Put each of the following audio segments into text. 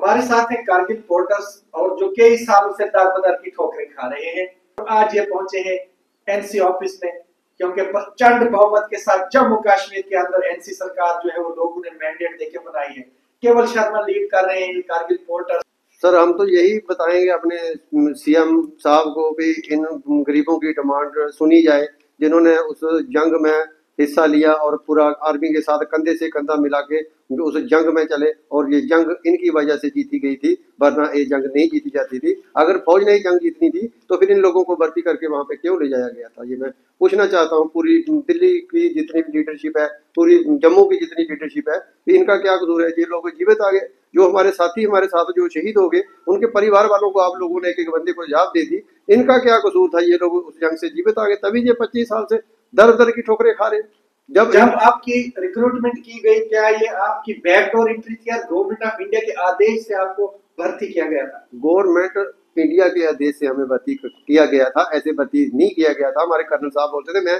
हमारे साथ हैं कारगिल पोर्टर्स और जो कई सालों से दर बदर की ठोकरें खा रहे हैं। आज ये पहुंचे हैं एनसी ऑफिस में, क्योंकि प्रचंड बहुमत के साथ जम्मू कश्मीर के अंदर एनसी सरकार जो है वो लोगों ने मैंडेट देके बनाई है। केवल शर्मा लीड कर रहे हैं कारगिल पोर्टर्स। सर, हम तो यही बताएंगे अपने सीएम साहब को भी इन गरीबों की डिमांड सुनी जाए, जिन्होंने उस जंग में हिस्सा लिया और पूरा आर्मी के साथ कंधे से कंधा मिला के उस जंग में चले, और ये जंग इनकी वजह से जीती गई थी, वरना ये जंग नहीं जीती जाती थी। अगर फौज ने जंग जीतनी थी तो फिर इन लोगों को भर्ती करके वहां पे क्यों ले जाया गया था, ये मैं पूछना चाहता हूँ। पूरी दिल्ली की जितनी भी लीडरशिप है, पूरी जम्मू की जितनी लीडरशिप है, इनका क्या कसूर है? ये लोग जीवित आ गए। जो हमारे साथी हमारे साथ जो शहीद हो गए, उनके परिवार वालों को आप लोगों ने एक एक बंदे को जवाब दे दी। इनका क्या कसूर था? ये लोग उस जंग से जीवित आ गए, तभी ये 25 साल से दर दर की ठोकरें खा रहे। जब आपकी रिक्रूटमेंट की गई, क्या ये आपकी बैकडोर एंट्री थी या गवर्नमेंट ऑफ इंडिया के आदेश से आपको भर्ती किया गया था? गवर्नमेंट इंडिया के आदेश से हमें भर्ती किया गया था, ऐसे भर्ती नहीं किया गया था। हमारे कर्नल साहब बोलते थे मैं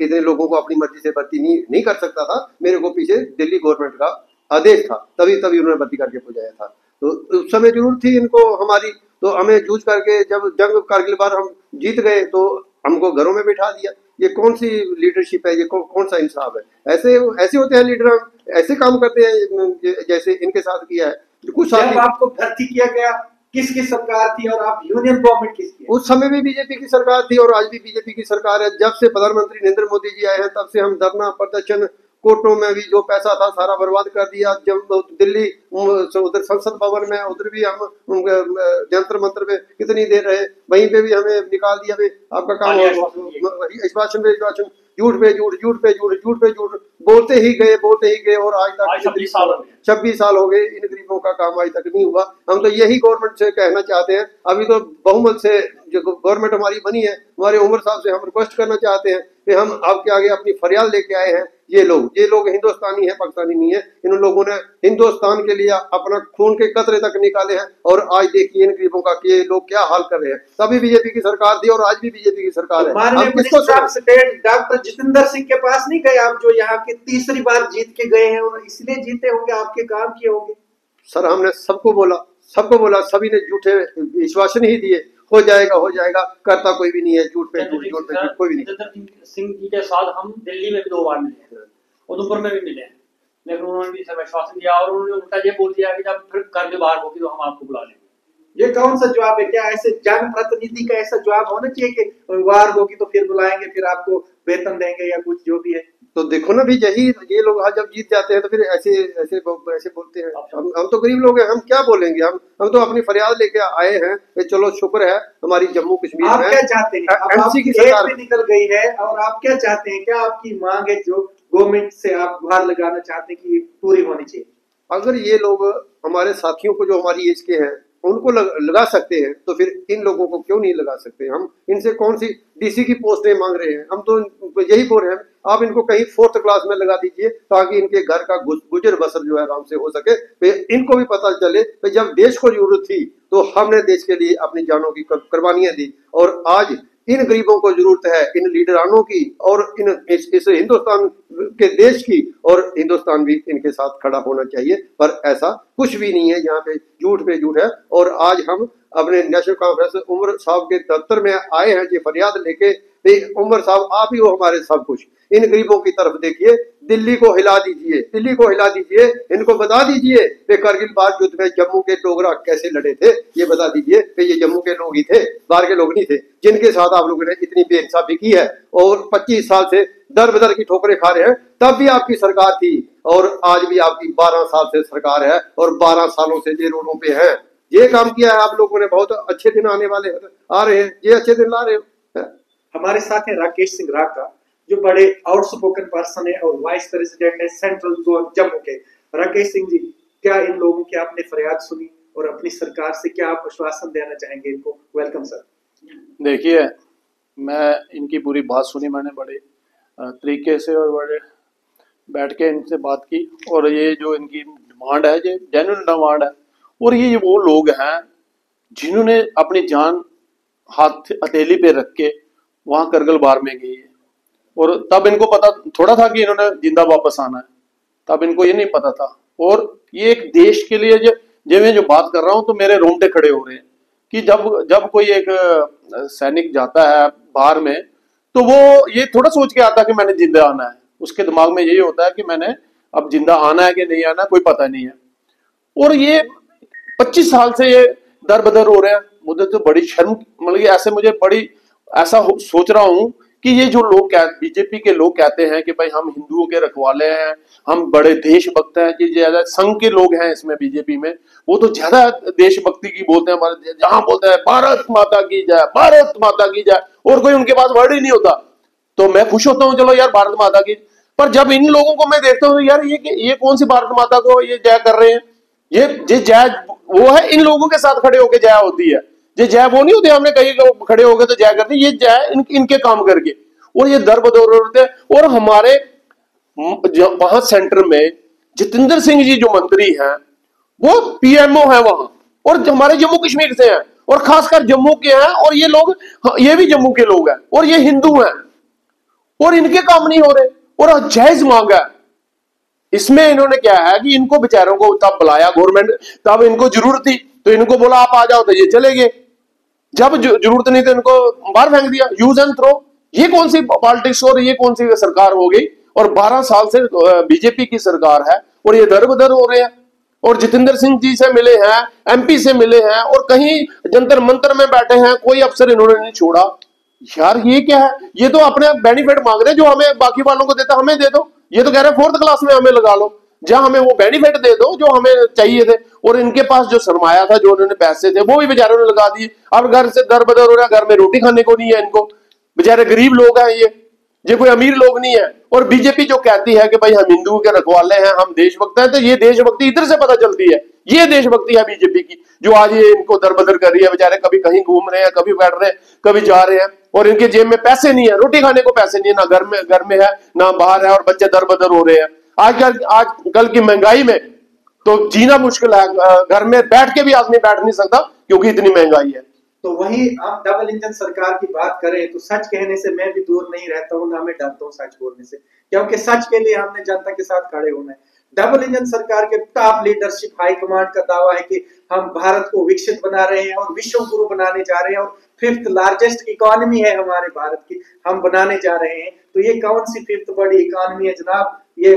इतने लोगों को अपनी मर्जी से भर्ती नहीं कर सकता था, मेरे को पीछे दिल्ली गवर्नमेंट का आदेश था, तभी उन्होंने भर्ती करके पहुंचाया था। तो उस समय जरूर थी इनको हमारी, तो हमें जूझ करके जब जंग कारगिल बार हम जीत गए तो हमको घरों में बिठा दिया। ये कौन सी लीडरशिप है? ये कौन सा इंसाफ है? ऐसे होते हैं लीडर, ऐसे काम करते हैं जैसे इनके साथ किया है कुछ। जब आपको भर्ती किया गया किसकी सरकार थी और आप यूनियन गवर्नमेंट किसकी? उस समय भी बीजेपी की सरकार थी और आज भी बीजेपी की सरकार है। जब से प्रधानमंत्री नरेंद्र मोदी जी आए हैं तब से हम धरना प्रदर्शन, कोर्टों में भी जो पैसा था सारा बर्बाद कर दिया। जब दिल्ली उधर संसद भवन में, उधर भी हम जंतर मंत्र में कितनी देर रहे, वहीं पे भी हमें निकाल दिया। आपका काम आश्वासन पे आश्वासन, झूठ पे झूठ, झूठ पे झूठ, झूठ पे झूठ, बोलते ही गए और आज तक 26 साल हो गए। इन गरीबों का काम आज तक नहीं हुआ। हम तो यही गवर्नमेंट से कहना चाहते हैं, अभी तो बहुमत से जो गवर्नमेंट हमारी बनी है, हमारे उमर साहब से हम रिक्वेस्ट करना चाहते हैं कि हम आपके आगे अपनी फरियाद लेके आए हैं। ये लोग हिंदुस्तानी है, पाकिस्तानी नहीं है। इन लोगों ने हिंदुस्तान के लिए अपना खून के कतरे तक निकाले हैं और आज देखिए इन गरीबों का ये लोग क्या हाल कर रहे हैं। तभी बीजेपी की सरकार थी और आज भी बीजेपी की सरकार है। डॉक्टर जितेंद्र सिंह के पास नहीं गए आप, जो यहाँ के तीसरी बार जीत के गए हैं और इसलिए जीते होंगे, आपके काम किए होंगे? सर, हमने सबको बोला, सभी ने झूठे विश्वासन ही दिए, हो जाएगा, करता कोई भी नहीं है। झूठ पे झूठ कोई भी नहीं। जितेंद्र सिंह जी के साथ हम दिल्ली में भी 2 बार मिले हैं, उधमपुर में भी मिले हैं, लेकिन उन्होंने भी सब आश्वासन दिया और उन्होंने उल्टा ये बोल दिया कि जब फिर कारगिल बाहर होगी तो हम आपको बुला लेंगे। ये कौन सा जवाब है? क्या ऐसे जन प्रतिनिधि का ऐसा जवाब होना चाहिए कि वार होगी तो फिर बुलाएंगे, फिर आपको वेतन देंगे या कुछ जो भी है? तो देखो ना भी, ये लोग जब जीत जाते हैं तो फिर ऐसे बोलते हैं। हम तो गरीब लोग हैं, हम क्या बोलेंगे? हम तो अपनी फरियाद लेके आए हैं कि चलो शुक्र है हमारी जम्मू कश्मीर आप क्या चाहते हैं? एमसी की सरकार भी निकल गई है और आप क्या चाहते हैं? क्या आपकी मांग है जो गवर्नमेंट से आप गुहार लगाना चाहते हैं कि पूरी होनी चाहिए? अगर ये लोग हमारे साथियों को जो हमारी एज के हैं उनको लगा सकते हैं तो फिर इन लोगों को क्यों नहीं लगा सकते? हम इनसे कौन सी डीसी की पोस्टें मांग रहे हैं? हम तो यही बोल रहे हैं, आप इनको कहीं 4th क्लास में लगा दीजिए ताकि इनके घर का गुजर बसर जो है आराम से हो सके। इनको भी पता चले कि जब देश को जरूरत थी तो हमने देश के लिए अपनी जानों की कुर्बानियां दी, और आज इन गरीबों को जरूरत है इन लीडरानों की और इस हिंदुस्तान के देश की, और हिंदुस्तान भी इनके साथ खड़ा होना चाहिए। पर ऐसा कुछ भी नहीं है, यहाँ पे झूठ है। और आज हम अपने नेशनल कॉन्फ्रेंस उमर साहब के दफ्तर में आए हैं ये फरियाद लेके, उमर साहब आप ही हो हमारे सब कुछ। इन गरीबों की तरफ देखिए, दिल्ली को हिला दीजिए, इनको बता दीजिए कि कारगिल बार युद्ध में जम्मू के डोगरा कैसे लड़े थे। ये बता दीजिए कि ये जम्मू के लोग ही थे, बाहर के लोग नहीं थे, जिनके साथ आप लोगों ने इतनी बेइंसाफी की है और 25 साल से दर बदर की ठोकरें खा रहे हैं। तब भी आपकी सरकार थी और आज भी आपकी 12 साल से सरकार है और 12 सालों से ये रोडों पे है। ये काम किया है आप लोगों ने। बहुत अच्छे दिन आने वाले आ रहे हैं, ये अच्छे दिन ला रहे हो। हमारे साथ है राकेश सिंह राका, जो बड़े आउटस्पोकन पर्सन है और वाइस प्रेसिडेंट है सेंट्रल जोन जम्मू के। राकेश सिंह जी, क्या इन लोगों की आपने फरियाद सुनी और अपनी सरकार से क्या आप आश्वासन देना चाहेंगे इनको? Welcome sir. देखिए, मैं इनकी पूरी बात सुनी, मैंने बड़े तरीके से और बड़े बैठ के इनसे बात की, और ये जो इनकी डिमांड है ये जेन्युइन डिमांड है। और ये वो लोग हैं जिन्होंने अपनी जान हाथ हथेली पे रख के वहां करगिल बार में गई है, और तब इनको पता थोड़ा था कि इन्होंने जिंदा वापस आना है, तब इनको ये नहीं पता था। और ये एक देश के लिए जो मैं जो बात कर रहा हूँ तो मेरे रोंगटे खड़े हो रहे हैं कि जब कोई एक सैनिक जाता है बाहर में तो वो ये थोड़ा सोच के आता कि मैंने जिंदा आना है। उसके दिमाग में यही होता है कि मैंने अब जिंदा आना है कि नहीं आना कोई पता नहीं है। और ये 25 साल से ये दर बदर हो रहे हैं। मुझे तो बड़ी शर्म, मतलब ऐसे मुझे बड़ी ऐसा सोच रहा हूं कि ये जो लोग बीजेपी के लोग कहते हैं कि भाई हम हिंदुओं के रखवाले हैं, हम बड़े देशभक्त हैं, कि ज्यादा संघ के लोग हैं इसमें बीजेपी में, वो तो ज्यादा देशभक्ति की बोलते हैं। हमारे जहां बोलते हैं भारत माता की जय, भारत माता की जय, और कोई उनके पास वर्ड ही नहीं होता। तो मैं खुश होता हूँ, चलो यार भारत माता की। पर जब इन लोगों को मैं देखता हूँ यार ये कौन सी भारत माता को ये जय कर रहे हैं। ये जय वो है इन लोगों के साथ खड़े होकर जय होती है। ये जय वो नहीं होती हमने कहीं खड़े होकर तो जय करते, ये जय इनके काम करके। और ये दर बदर होते हैं। और हमारे वहां सेंटर में जितेंद्र सिंह जी जो मंत्री हैं वो पीएमओ है वहां, और हमारे जम्मू कश्मीर से हैं, और खासकर जम्मू के हैं। और ये लोग, ये भी जम्मू के लोग हैं, और ये हिंदू हैं, और इनके काम नहीं हो रहे, और जायज मांगा है। इसमें इन्होंने क्या है कि इनको बेचारों को तब बुलाया गवर्नमेंट, तब इनको जरूरत थी तो इनको बोला आप आ जाओ, तो ये चले गए। जब जरूरत नहीं तो इनको बाहर फेंक दिया, यूज एंड थ्रो। ये कौन सी पॉलिटिक्स और ये कौन सी सरकार हो गई। और 12 साल से बीजेपी की सरकार है और ये दर बदर हो रहे हैं। और जितेंद्र सिंह जी से मिले हैं, एमपी से मिले हैं, और कहीं जंतर मंतर में बैठे हैं, कोई अफसर इन्होंने नहीं छोड़ा। यार ये क्या है, ये तो अपने बेनिफिट मांग रहे हैं, जो हमें बाकी वालों को देता हमें दे दो। ये तो कह रहे हैं 4th क्लास में हमें लगा लो, जहां हमें वो बेनिफिट दे दो जो हमें चाहिए थे। और इनके पास जो सरमाया था, जो उन्होंने पैसे थे, वो भी बेचारों ने लगा दिए। अब घर से दर बदर हो रहा है, घर में रोटी खाने को नहीं है इनको। बेचारे गरीब लोग हैं ये कोई अमीर लोग नहीं है। और बीजेपी जो कहती है कि भाई हम हिंदुओं के रखवाले हैं, हम देशभक्त हैं, तो ये देशभक्ति इधर से पता चलती है। ये देशभक्ति है बीजेपी की, जो आज ये इनको दर बदर कर रही है। बेचारे कभी कहीं घूम रहे हैं, कभी बैठ रहे हैं, कभी जा रहे हैं, और इनके जेब में पैसे नहीं है, रोटी खाने को पैसे नहीं है, ना घर में है ना बाहर है, और बच्चे दर बदर हो रहे हैं। आजकल की महंगाई में तो जीना मुश्किल है। घर में बैठ के भी आदमी बैठ नहीं सकता क्योंकि इतनी महंगाई है। तो वही आप डबल इंजन सरकार की बात करें तो सच कहने से मैं भी दूर नहीं रहता हूँ, ना मैं डरता हूँ सच बोलने से, क्योंकि सच के लिए हमने जनता के साथ खड़े होना है। डबल इंजन सरकार के टॉप लीडरशिप हाई कमांड का दावा है कि हम भारत को विकसित बना रहे हैं और विश्व गुरु बनाने जा रहे हैं, और 5th लार्जेस्ट इकोनॉमी है हमारे भारत की, हम बनाने जा रहे हैं। तो ये कौन सी 5th बड़ी इकोनॉमी है जनाब। ये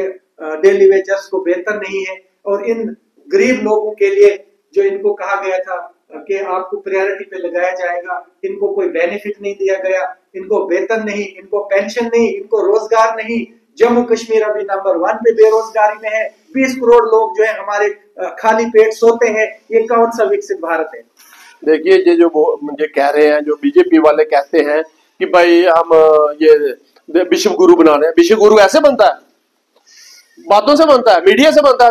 डेली वेजर्स को बेहतर नहीं है, और इन गरीब लोगों के लिए जो इनको कहा गया था कि आपको प्रायोरिटी पे लगाया जाएगा, इनको कोई बेनिफिट नहीं दिया गया, इनको वेतन नहीं, इनको पेंशन नहीं, इनको रोजगार नहीं। जम्मू कश्मीर अभी नंबर 1 पे बेरोजगारी में है। 20 करोड़ लोग जो है हमारे खाली पेट सोते हैं। ये कौन सा विकसित भारत है। देखिए ये जो मुझे कह रहे हैं, जो बीजेपी वाले कहते हैं कि भाई हम ये विश्व गुरु बना रहे हैं। विश्व गुरु ऐसे बनता है, बातों से बनता है, मीडिया से बनता है।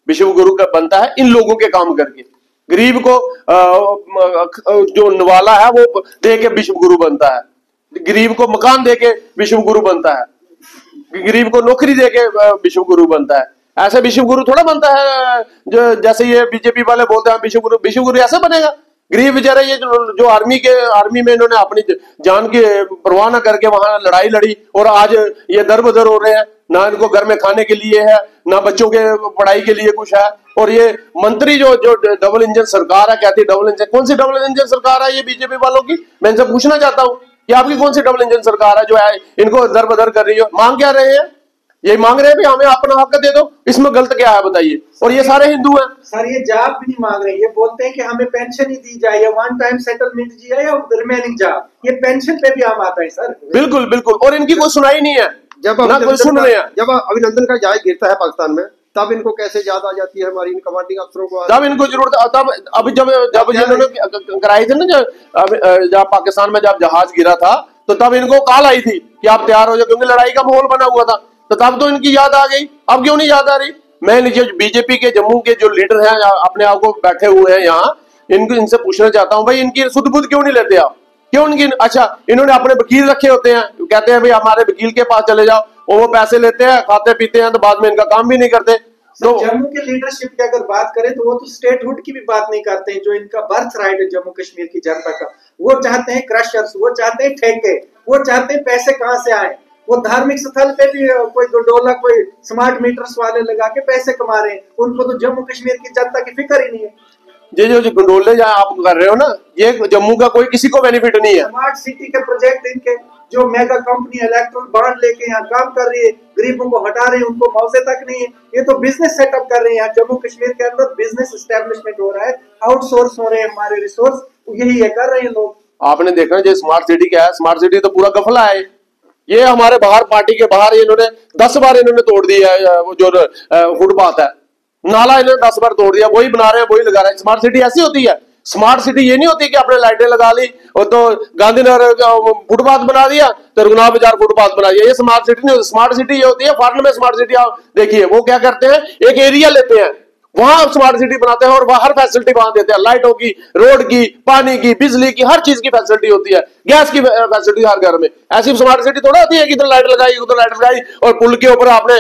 विश्व गुरु का बनता है इन लोगों के काम करके। गरीब को जो नवाला है वो दे के विश्व गुरु बनता है, गरीब को मकान दे के विश्व गुरु बनता है, गरीब को नौकरी दे के विश्व गुरु बनता है। ऐसे विश्व गुरु थोड़ा बनता है जो जैसे ये बीजेपी वाले बोलते हैं विश्व गुरु ऐसे बनेगा। गरीब बेचारे ये जो आर्मी में इन्होंने अपनी जान की परवाह न करके वहां लड़ाई लड़ी, और आज ये दर बदर हो रहे हैं। ना इनको घर में खाने के लिए है, ना बच्चों के पढ़ाई के लिए कुछ है। और ये मंत्री जो डबल इंजन सरकार है, कहती है डबल इंजन, कौन सी डबल इंजन सरकार है ये बीजेपी वालों की। मैं इनसे पूछना चाहता हूँ कि आपकी कौन सी डबल इंजन सरकार है जो है इनको दर बदर कर रही हो। मांग क्या रहे हैं, ये मांग रहे हैं भी हमें अपना हक दे दो, इसमें गलत क्या है बताइए। और ये सारे हिंदू हैं सर, ये जॉब भी नहीं मांग रहे, ये बोलते हैं कि हमें पेंशन ही दी जाए, या 1 टाइम सेटलमेंट दी जाए, या रिमेनिंग जॉब। ये पेंशन पे भी हम आता है सर। बिल्कुल बिल्कुल, और इनकी कोई सुनाई नहीं है, जब ना कोई सुन रहे हैं। जब अभिनंदन का जहाज गिरता है पाकिस्तान में, तब इनको कैसे याद आ जाती है हमारी इन कमांडिंग अफसरों को। जब इनको जरूरत, तब अभी जब इन्होंने कराई थी ना, जब पाकिस्तान में जब जहाज गिरा था तो तब इनको कॉल आई थी कि आप तैयार हो जाओ, क्योंकि लड़ाई का माहौल बना हुआ था। तो तब तो इनकी याद आ गई, अब क्यों नहीं याद आ रही। मैं बीजेपी के जम्मू के जो लीडर हैं अपने आप को बैठे हुए हैं यहाँ, इनसे पूछना चाहता हूँ भाई इनकी सुध बुध क्यों नहीं लेते आप, क्यों इनकी। अच्छा, इन्होंने अपने वकील रखे होते हैं, कहते हैं भाई हमारे वकील के पास चले जाओ, और वो पैसे लेते हैं, खाते पीते हैं, तो बाद में इनका काम भी नहीं करते। तो जम्मू के लीडरशिप की अगर बात करें तो वो तो स्टेटहुड की भी बात नहीं करते हैं, जो इनका बर्थ राइट है जम्मू कश्मीर की जनता का। वो चाहते हैं क्रशर्स, वो चाहते हैं ठेके, वो चाहते हैं पैसे कहां से आए। वो धार्मिक स्थल पे भी कोई गंडोला, कोई स्मार्ट मीटर्स वाले लगा के पैसे कमा रहे हैं। उनको तो जम्मू कश्मीर की जनता की फिक्र ही नहीं है। ये जो गंडोले जहाँ आप कर रहे हो ना, ये जम्मू का कोई किसी को बेनिफिट नहीं है। स्मार्ट सिटी के प्रोजेक्ट इनके, जो मेगा कंपनी इलेक्ट्रॉन बॉन्ड लेके यहाँ काम कर रही है, गरीबों को हटा रहे हैं, उनको मौजे तक नहीं है। ये तो बिजनेस सेटअप कर रहे हैं। यहाँ जम्मू कश्मीर के अंदर बिजनेस एस्टेब्लिशमेंट हो रहा है, आउटसोर्स हो रहे हैं हमारे रिसोर्स, यही ये कर रहे हैं लोग। आपने देखा जो स्मार्ट सिटी क्या है, स्मार्ट सिटी तो पूरा गफला है। ये हमारे बाहर पार्टी के बाहर इन्होंने 10 बार इन्होंने तोड़ दिया है, वो जो फुटपाथ है, नाला इन्होंने 10 बार तोड़ दिया, वही बना रहे हैं, वही लगा रहे हैं। स्मार्ट सिटी ऐसी होती है? स्मार्ट सिटी ये नहीं होती कि आपने लाइटें लगा ली और तो गांधीनगर फुटपाथ बना दिया तो रघुनाथ बाजार फुटपाथ बना दिया। ये स्मार्ट सिटी नहीं होती। स्मार्ट सिटी ये होती है, फॉरेन में स्मार्ट सिटी आप देखिए वो क्या करते हैं, एक एरिया लेते हैं, वहां स्मार्ट सिटी बनाते हैं और वहां हर फैसिलिटी वहां देते हैं, लाइटों की, रोड की, पानी की, बिजली की, हर चीज की फैसिलिटी होती है, गैस की फैसिलिटी हर घर में। ऐसी स्मार्ट सिटी थोड़ा होती है कि इधर लाइट लगाई उधर लाइट लगाई और पुल के ऊपर आपने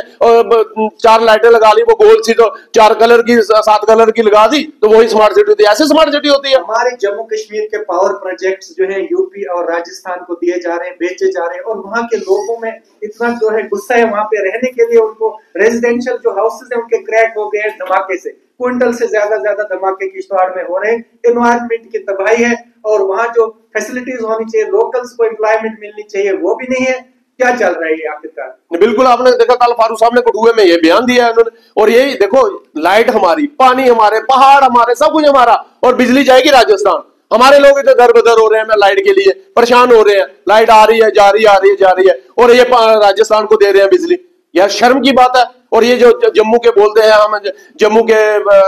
4 लाइटें लगा ली, वो गोल सी तो 4 कलर की 7 कलर की लगा दी तो वही स्मार्ट सिटी होती है। ऐसी स्मार्ट सिटी होती है। हमारे जम्मू कश्मीर के पावर प्रोजेक्ट्स जो है यूपी और राजस्थान को दिए जा रहे हैं, बेचे जा रहे हैं, और वहां के लोगों में इतना जो है गुस्सा है, वहां पे रहने के लिए उनको रेजिडेंशियल जो हाउसेज है उनके क्रैक हो गए हैं धमाके से। क्विंटल से ज्यादा धमाके किश्तवाड़ में हो रहे हैं। एनवायरनमेंट की तबाही है और वहां जो फैसिलिटीज होनी चाहिए, लोकल्स को एम्प्लॉयमेंट मिलनी चाहिए, वो भी नहीं है। क्या चल रहा है ये आखिरकार? बिल्कुल, आपने देखा कल फारूक साहब ने कठुए में ये बयान दिया है उन्होंने, और यही देखो, लाइट हमारी, पानी हमारे, पहाड़ हमारे, सब कुछ हमारा, और बिजली जाएगी राजस्थान। हमारे लोग इधर दर बदर हो रहे हैं लाइट के लिए, परेशान हो रहे हैं, लाइट आ रही है जा रही है आ रही है जा रही है, और ये राजस्थान को दे रहे हैं बिजली। यार शर्म की बात है। और ये जो जम्मू के बोलते हैं हम जम्मू के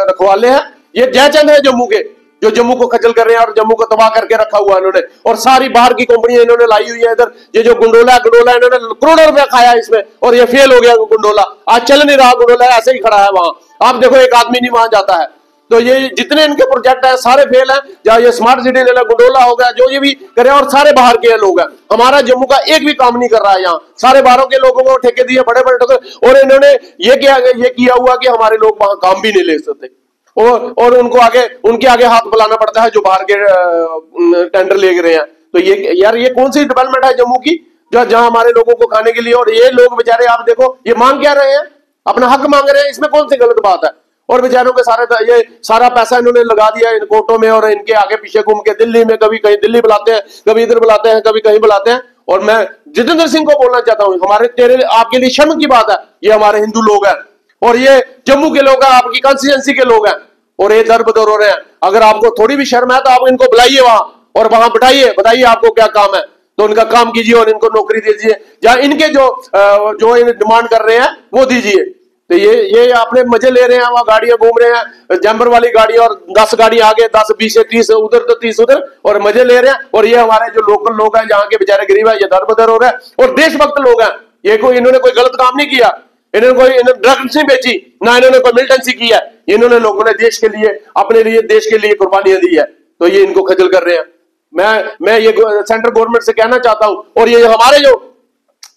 रखवाले हैं, ये जयचंद है जम्मू के, जो जम्मू को खजल कर रहे हैं और जम्मू को तबाह करके रखा हुआ है इन्होंने, और सारी बाहर की कंपनियां इन्होंने लाई हुई है इधर। ये जो गुंडोला इन्होंने करोड़ों रुपया खाया इसमें, और ये फेल हो गया गुंडोला, आज चल नहीं रहा गुंडोला, ऐसे ही खड़ा है वहां। आप देखो एक आदमी नहीं वहां जाता है। तो ये जितने इनके प्रोजेक्ट है सारे फेल हैं। जहाँ ये स्मार्ट सिटी ले लो, गुंडोला हो गया, जो ये भी करे, और सारे बाहर के लोग हैं। हमारा जम्मू का एक भी काम नहीं कर रहा है यहाँ, सारे बाहरों के लोगों को ठेके दिए बड़े बड़े ठेके, और इन्होंने ये किया हुआ कि हमारे लोग वहां काम भी नहीं ले सकते, और उनको उनके आगे हाथ बुलाना पड़ता है जो बाहर के टेंडर ले रहे हैं। तो ये यार ये कौन सी डेवलपमेंट है जम्मू की, जहां हमारे लोगों को खाने के लिए, और ये लोग बेचारे आप देखो ये मांग क्या रहे हैं, अपना हक मांग रहे हैं, इसमें कौन सी गलत बात है। और बेचारों के ये सारा पैसा इन्होंने लगा दिया इन कोर्टों में, और इनके आगे पीछे घूम के दिल्ली में, कभी कहीं दिल्ली बुलाते हैं, कभी इधर बुलाते हैं, कभी कहीं बुलाते हैं। और मैं जितेंद्र सिंह को बोलना चाहता हूं, हमारे आपके लिए शर्म की बात है, ये हमारे हिंदू लोग हैं और ये जम्मू के लोग हैं, आपकी कॉन्स्टिट्यूएंसी के लोग हैं, और ये दर बदर हो रहे हैं। अगर आपको थोड़ी भी शर्म है तो आप इनको बुलाइए वहां, और वहां बिठाइए, बताइए आपको क्या काम है, तो उनका काम कीजिए और इनको नौकरी दीजिए, या इनके जो डिमांड कर रहे हैं वो दीजिए। तो ये आपने मजे ले रहे हैं, वहां गाड़ियां घूम रहे हैं, जैम्बर वाली गाड़ी, और 10 गाड़ी आगे, 10 20 से 30 उधर तो 30 उधर, और मजे ले रहे हैं। और ये हमारे जो लोकल लोग हैं, जहाँ के बेचारे गरीब है, ये दर बदर हो रहे हैं, और देशभक्त लोग हैं। ये इन्होंने कोई गलत काम नहीं किया, इन्होंने ड्रग्स नहीं बेची, ना इन्होंने कोई मिलिटेंसी की है, इन्होंने लोगों ने देश के लिए, अपने लिए, देश के लिए कुर्बानियां दी है। तो ये इनको खजल कर रहे हैं। मैं ये सेंट्रल गवर्नमेंट से कहना चाहता हूं, और ये हमारे जो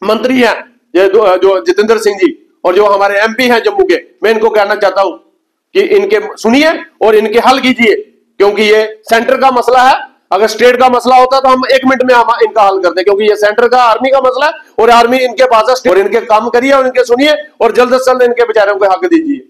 मंत्री हैं, ये जो जितेंद्र सिंह जी, और जो हमारे एमपी हैं जम्मू के, मैं इनको कहना चाहता हूं कि इनके सुनिए और इनके हल कीजिए, क्योंकि ये सेंटर का मसला है। अगर स्टेट का मसला होता तो हम 1 मिनट में हम इनका हल करते, क्योंकि ये सेंटर का, आर्मी का मसला है, और आर्मी इनके पास है। और इनके काम करिए और इनके सुनिए, और जल्द से जल्द इनके बेचारों को हक दीजिए।